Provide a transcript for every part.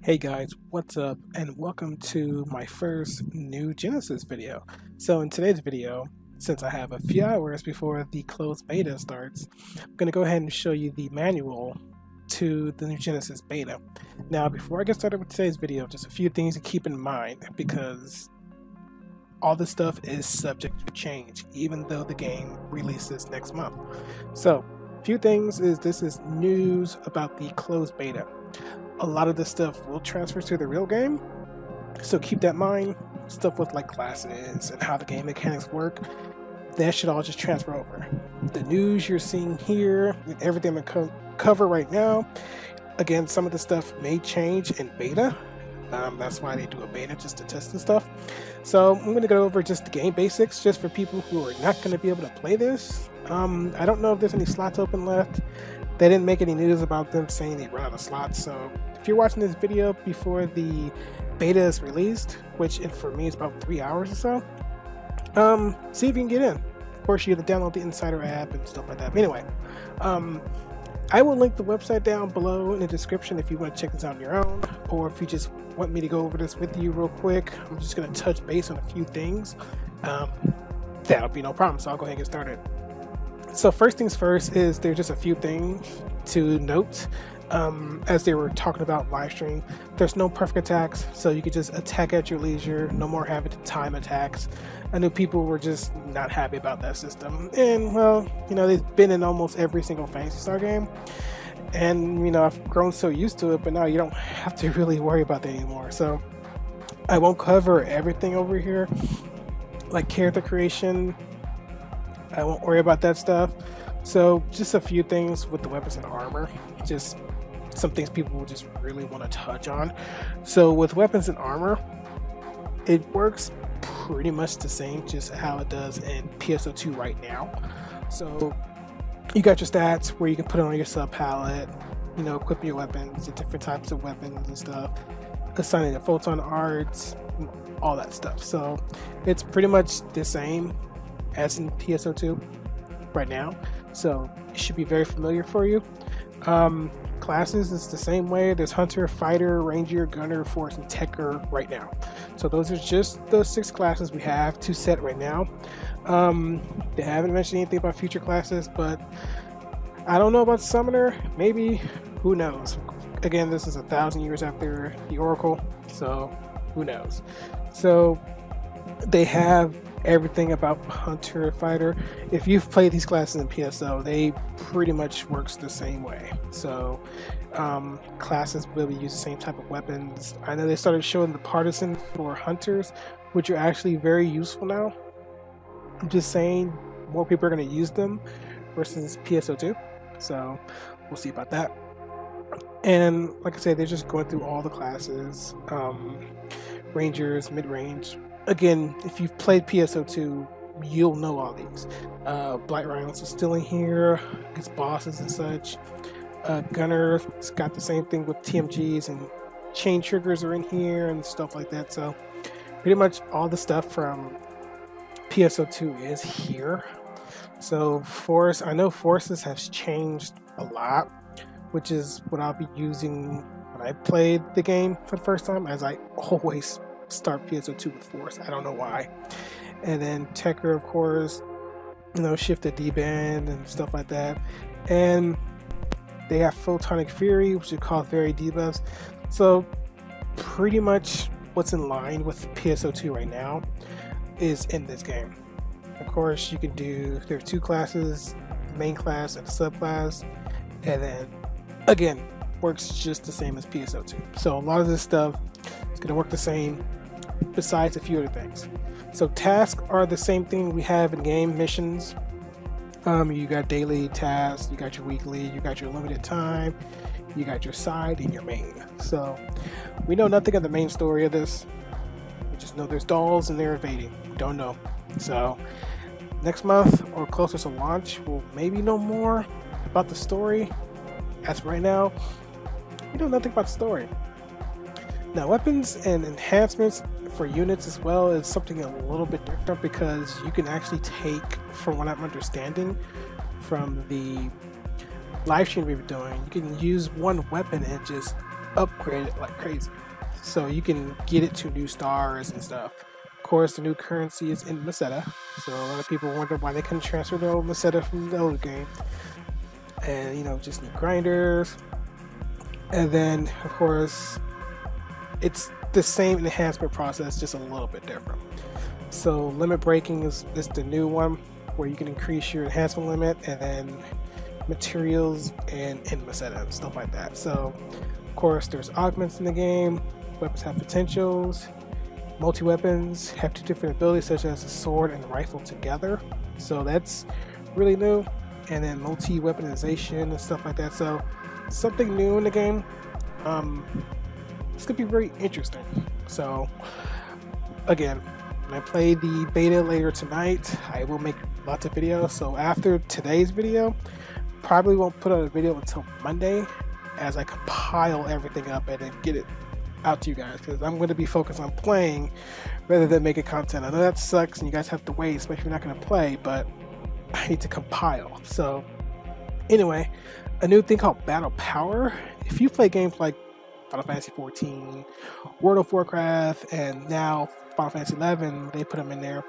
Hey guys, what's up, and welcome to my first new Genesis video. So in today's video, since I have a few hours before the closed beta starts, I'm going to go ahead and show you the manual to the new Genesis beta. Now before I get started with today's video, just a few things to keep in mind, because all this stuff is subject to change even though the game releases next month. So a few things is this is news about the closed beta. A lot of this stuff will transfer to the real game, so keep that in mind. Stuff with like classes and how the game mechanics work, that should all just transfer over. The news you're seeing here and everything I'm going to cover right now, again, some of the stuff may change in beta. That's why they do a beta, just to test the stuff. So I'm going to go over just the game basics, just for people who are not going to be able to play this. I don't know if there's any slots open left. They didn't make any news about them saying they run out of slots, so if you're watching this video before the beta is released, which for me is about 3 hours or so, see if you can get in. Of course, you have to download the Insider app and stuff like that. But anyway, I will link the website down below in the description if you want to check this out on your own, or if you just want me to go over this with you real quick. I'm just going to touch base on a few things. That'll be no problem, so I'll go ahead and get started. So first things first is there's just a few things to note. As they were talking about live stream, there's no perfect attacks, so you could just attack at your leisure. No more having to time attacks. I know people were just not happy about that system, and well, you know, they've been in almost every single Phantasy Star game, and you know, I've grown so used to it, but now you don't have to really worry about that anymore. So I won't cover everything over here, like character creation. I won't worry about that stuff. So just a few things with the weapons and armor, just some things people will just really want to touch on. So with weapons and armor, it works pretty much the same, just how it does in PSO2 right now. So you got your stats where you can put it on your sub palette, you know, equip your weapons, the different types of weapons and stuff, assigning the photon arts, all that stuff. So it's pretty much the same as in PSO2 right now, so it should be very familiar for you. Classes is the same way. There's Hunter, Fighter, Ranger, Gunner, Force, and Techer right now. So those are just the 6 classes we have to set right now. They haven't mentioned anything about future classes, but I don't know about Summoner. Maybe, who knows? Again, this is 1,000 years after the Oracle, so who knows? So they have everything about Hunter, Fighter. If you've played these classes in PSO, they pretty much works the same way. So classes will use the same type of weapons. I know they started showing the Partisan for Hunters, which are actually very useful now. I'm just saying more people are going to use them versus PSO2, so we'll see about that. And like I said, they're just going through all the classes, Rangers, mid-range. Again, if you've played PSO2, you'll know all these. Blight Rhinos is still in here, its bosses and such. Gunner's got the same thing with TMGs, and chain triggers are in here and stuff like that. So pretty much all the stuff from PSO2 is here. So Force, I know Forces has changed a lot, which is what I'll be using when I played the game for the first time, as I always start PSO2 with Force. I don't know why. And then Techer, of course, you know, shifted D-band and stuff like that. And they have Photonic Fury, which is called Very debuffs. So pretty much what's in line with PSO2 right now is in this game. Of course, you can do, there are 2 classes, main class and subclass, and then again, works just the same as PSO2. So a lot of this stuff is going to work the same, besides a few other things. So tasks are the same thing we have in game. Missions, you got daily tasks, you got your weekly, you got your limited time, you got your side and your main. So we know nothing of the main story of this. We just know there's dolls and they're evading. We don't know. So next month or closer to launch, we'll maybe know more about the story. As of right now, we know nothing about the story. Now, weapons and enhancements for units as well is something a little bit different, because you can actually take, from what I'm understanding from the live stream we were doing, you can use one weapon and just upgraded like crazy. So you can get it to new stars and stuff. Of course, the new currency is in Meseta. So a lot of people wonder why they couldn't transfer the old Meseta from the old game. And you know, just new grinders. And then, of course, it's the same enhancement process, just a little bit different. So limit breaking is the new one, where you can increase your enhancement limit, and then materials and Meseta and stuff like that. So of course there's augments in the game. Weapons have potentials. Multi-weapons have 2 different abilities, such as a sword and rifle together. So that's really new. And then multi-weaponization and stuff like that. So something new in the game. It's gonna be very interesting. So again, when I play the beta later tonight, I will make lots of videos. So after today's video, probably won't put out a video until Monday, as I compile everything up and then get it out to you guys, because I'm going to be focused on playing rather than making content. I know that sucks and you guys have to wait, especially if you're not going to play, but I need to compile. So anyway, a new thing called Battle Power. If you play games like Final Fantasy 14, World of Warcraft, and now Final Fantasy 11, they put them in there.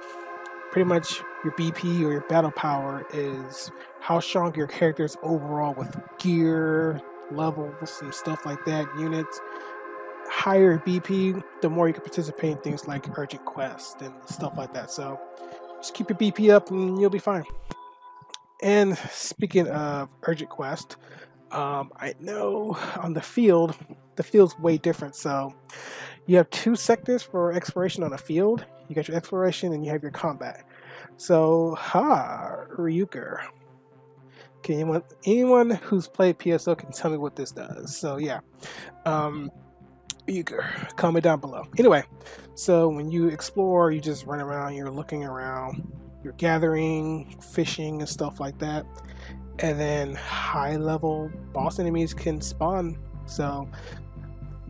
Pretty much your BP or your battle power is how strong your character is overall with gear, levels, and stuff like that, units. Higher BP, the more you can participate in things like urgent quests and stuff like that. So just keep your BP up and you'll be fine. And speaking of urgent quest, I know on the field's way different. So you have 2 sectors for exploration on a field. You got your exploration and you have your combat. So, Ryuker. Can anyone who's played PSO can tell me what this does? So yeah, Ryuker, comment down below. Anyway, so when you explore, you just run around, you're looking around, you're gathering, fishing, and stuff like that. And then high-level boss enemies can spawn. So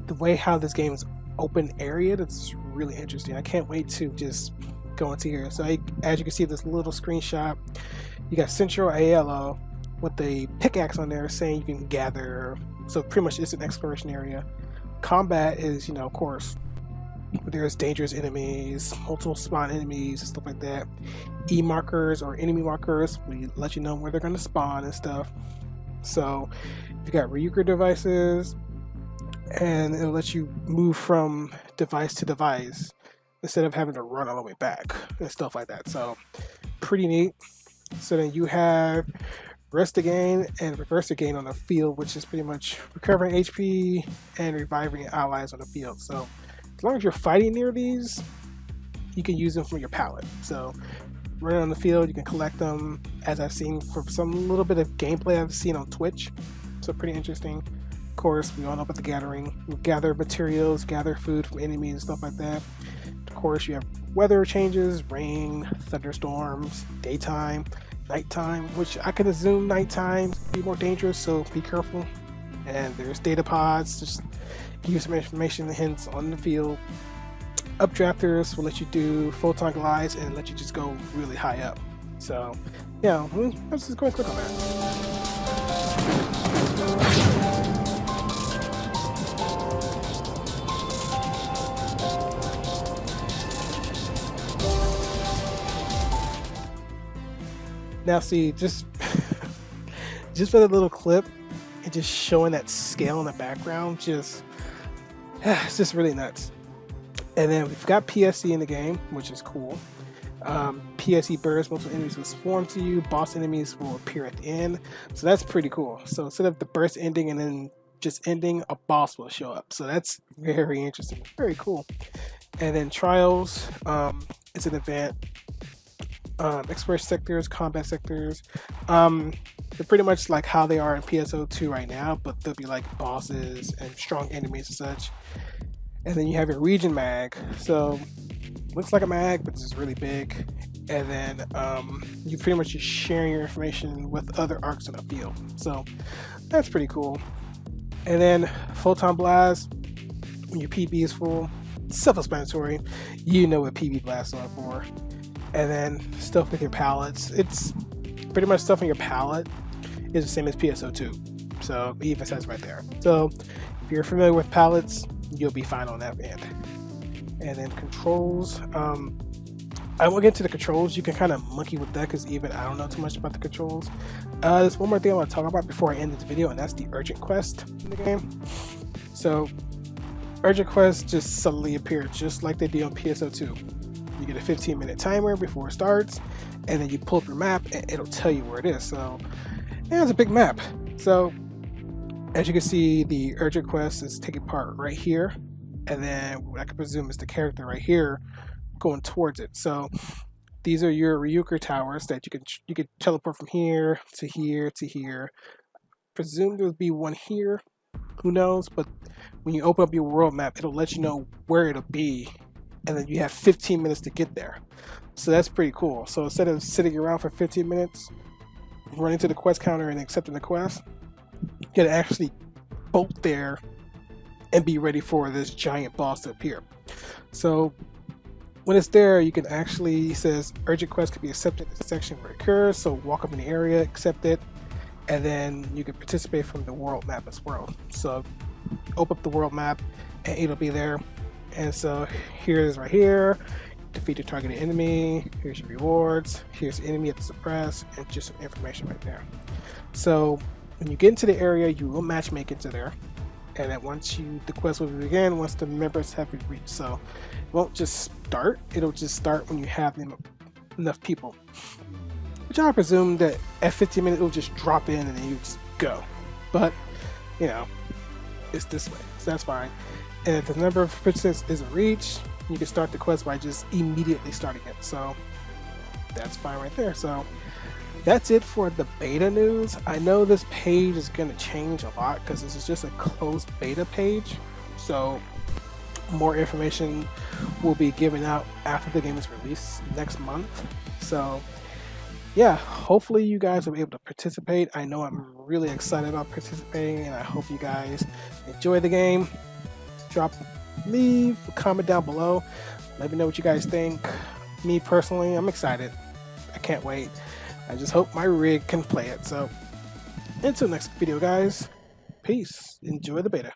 the way how this game is open area, that's really interesting. I can't wait to just go into here. So as you can see, this little screenshot, you got Central ALO with the pickaxe on there saying you can gather. So pretty much it's an exploration area. Combat is, you know, of course, there's dangerous enemies, multiple spawn enemies and stuff like that. E markers or enemy markers will let you know where they're going to spawn and stuff. So you got Ryuker devices, and it'll let you move from device to device instead of having to run all the way back and stuff like that. So pretty neat. So then you have rest again and reverse again on the field, which is pretty much recovering HP and reviving allies on the field. So as long as you're fighting near these, you can use them from your palette. So running on the field, you can collect them, as I've seen from some little bit of gameplay I've seen on Twitch. So pretty interesting. Of course, we all know about the gathering. You gather materials, gather food from enemies and stuff like that. Of course, you have weather changes, rain, thunderstorms, daytime, nighttime, which I could assume nighttime be more dangerous, so be careful. And there's data pods, just give you some information and hints on the field. Updrafters will let you do photon glides and let you just go really high up. So yeah, let's just go and click on that. Now see, just for the little clip and just showing that scale in the background, it's just really nuts. And then we've got PSE in the game, which is cool. PSE bursts, multiple enemies will swarm to you, boss enemies will appear at the end. So that's pretty cool. So instead of the burst ending and then just ending, a boss will show up. So that's very interesting, very cool. And then trials, it's an event. Exploration sectors, combat sectors, they're pretty much like how they are in PSO2 right now, but they'll be like bosses and strong enemies and such. And then you have your region mag, so looks like a mag, but it's just really big. And then you pretty much just sharing your information with other arcs in the field, so that's pretty cool. And then Photon Blast, when your PB is full, self-explanatory, you know what PB blasts are for. And then stuff with your palettes, it's pretty much stuff on your palette is the same as PSO2, so it even says right there. So if you're familiar with palettes, you'll be fine on that end. And then controls, I won't get into the controls. You can kind of monkey with that because even I don't know too much about the controls. There's one more thing I want to talk about before I end this video, and that's the urgent quest in the game. So urgent quests just suddenly appear just like they do on PSO2. You get a 15-minute timer before it starts, and then you pull up your map and it'll tell you where it is. So yeah, it's a big map. So as you can see, the urgent quest is taking part right here, and then what I can presume is the character right here going towards it. So these are your Ryuker towers that you can teleport from here to here to here. Presume there'll be one here, who knows, but when you open up your world map, it'll let you know where it'll be, and then you have 15 minutes to get there. So that's pretty cool. So instead of sitting around for 15 minutes running to the quest counter and accepting the quest, you can actually bolt there and be ready for this giant boss to appear. So when it's there, you can actually, it says urgent quest can be accepted in the section where it occurs. So walk up in the area, accept it, and then you can participate from the world map as well. So open up the world map and it'll be there. And so here it is right here. Defeat your targeted enemy. Here's your rewards. Here's the enemy at the suppress, and just some information right there. So when you get into the area, you will matchmake into there. And then once the quest will begin once the members have reached. So it won't just start, it'll just start when you have enough people. Which I presume that at 15 minutes it'll just drop in and then you just go. But, you know, it's this way, so that's fine. And if the number of participants isn't reached, you can start the quest by just immediately starting it. So that's fine right there. So that's it for the beta news. I know this page is going to change a lot because this is just a closed beta page. So more information will be given out after the game is released next month. So yeah, hopefully you guys will be able to participate. I know I'm really excited about participating, and I hope you guys enjoy the game. Leave a comment down below. Let me know what you guys think. Me personally, I'm excited. I can't wait. I just hope my rig can play it. So until next video, guys, peace. Enjoy the beta.